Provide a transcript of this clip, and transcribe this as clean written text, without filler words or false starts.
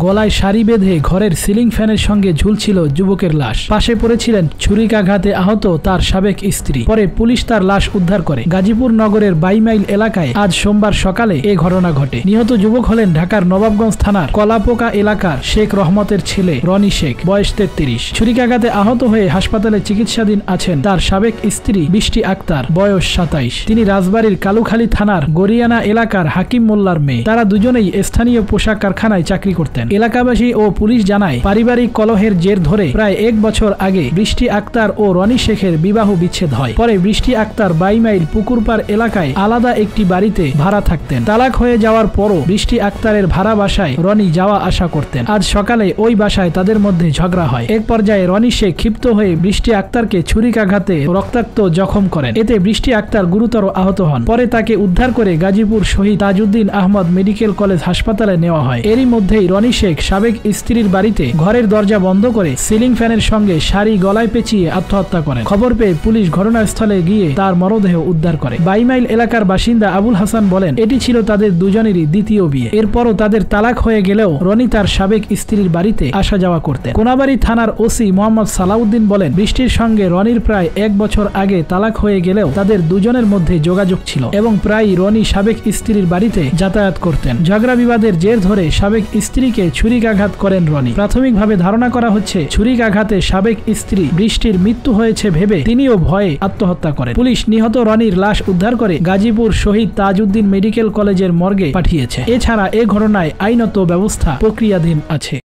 গলায় শাড়ি বেঁধে ঘরের সিলিং ফ্যানের সঙ্গে ঝুলছিল যুবকের লাশ। পাশে পড়েছিলেন ছুরিকাঘাতে আহত তার সাবেক স্ত্রী। পরে পুলিশ তার লাশ উদ্ধার করে। গাজীপুর নগরের 22 মাইল এলাকায় আজ সোমবার সকালে এ ঘটনা ঘটে। নিহত যুবক হলেন ঢাকার নবাবগঞ্জ থানার কলাপোকা এলাকার শেখ রহমতের ছেলে রনি শেখ, বয়স 33। ছুরিকাঘাতে আহত হয়ে হাসপাতালে চিকিৎসাধীন আছেন তার সাবেক স্ত্রী বৃষ্টি আক্তার, বয়স 27। তিনি রাজবাড়ীর কালুখালী থানার গরিয়ানা এলাকার হাকিম মোল্লার মেয়ে। তারা দুজনেই স্থানীয় পোশাক কারখানায় চাকরি করতেন। এলাকাবাসী ও পুলিশ জানায়, পারিবারিক কলহের জের ধরে প্রায় 1 বছর আগে বৃষ্টি আক্তার ও রনি শেখের বিবাহ বিচ্ছেদ হয়। পরে বৃষ্টি আক্তার 22 মাইল পুকুরপাড় এলাকায় আলাদা একটি বাড়িতে ভাড়া থাকতেন। তালাক হয়ে যাওয়ার পরও বৃষ্টি আক্তারের ভাড়া বাসায় রনি যাওয়া আসা করতেন। আজ সকালে ওই বাসায় তাদের মধ্যে ঝগড়া হয়। এক পর্যায়ে রনি শেখ ক্ষিপ্ত হয়ে বৃষ্টি আক্তারকে ছুরিকাঘাতে রক্তাক্ত জখম করেন। এতে বৃষ্টি আক্তার গুরুতর আহত হন। পরে তাকে উদ্ধার করে গাজীপুর শহীদ তাজউদ্দিন আহমদ মেডিকেল কলেজ হাসপাতালে নেওয়া হয়। এরই মধ্যেই রনি শেখ সাবেক স্ত্রীর বাড়িতে ঘরের দরজা বন্ধ করে সিলিং ফ্যানের সঙ্গে শাড়ি গলায় পেঁচিয়ে আত্মহত্যা করেন। খবর পেয়ে পুলিশ ঘটনাস্থলে গিয়ে তার মরদেহ উদ্ধার করে। 22 মাইল এলাকার বাসিন্দা আবুল হাসান বলেন, এটি ছিল তাদের দুজনেরই দ্বিতীয় বিয়ে। এরপরও তাদের তালাক হয়ে গেলেও রনি তার সাবেক স্ত্রীর বাড়িতে আসা যাওয়া করতেন। কোনাবাড়ী থানার ওসি মোহাম্মদ সালাউদ্দিন বলেন, বৃষ্টির সঙ্গে রনির প্রায় 1 বছর আগে তালাক হয়ে গেলেও তাদের দুজনের মধ্যে যোগাযোগ ছিল এবং প্রায়ই রনি সাবেক স্ত্রীর বাড়িতে যাতায়াত করতেন। ঝগড়া বিবাদের জের ধরে সাবেক স্ত্রীকে ছুরিকাঘাত করেন রনি। প্রাথমিকভাবে ধারণা করা হচ্ছে, ছুরিকাঘাতে সাবেক স্ত্রী বৃষ্টির মৃত্যু হয়েছে ভেবে তিনিও ভয়ে আত্মহত্যা করেন। পুলিশ নিহত রনির লাশ উদ্ধার করে গাজীপুর শহীদ তাজউদ্দিন মেডিকেল কলেজের মর্গে পাঠিয়েছে। এছাড়া এ ঘটনায় আইনত ব্যবস্থা প্রক্রিয়াধীন আছে।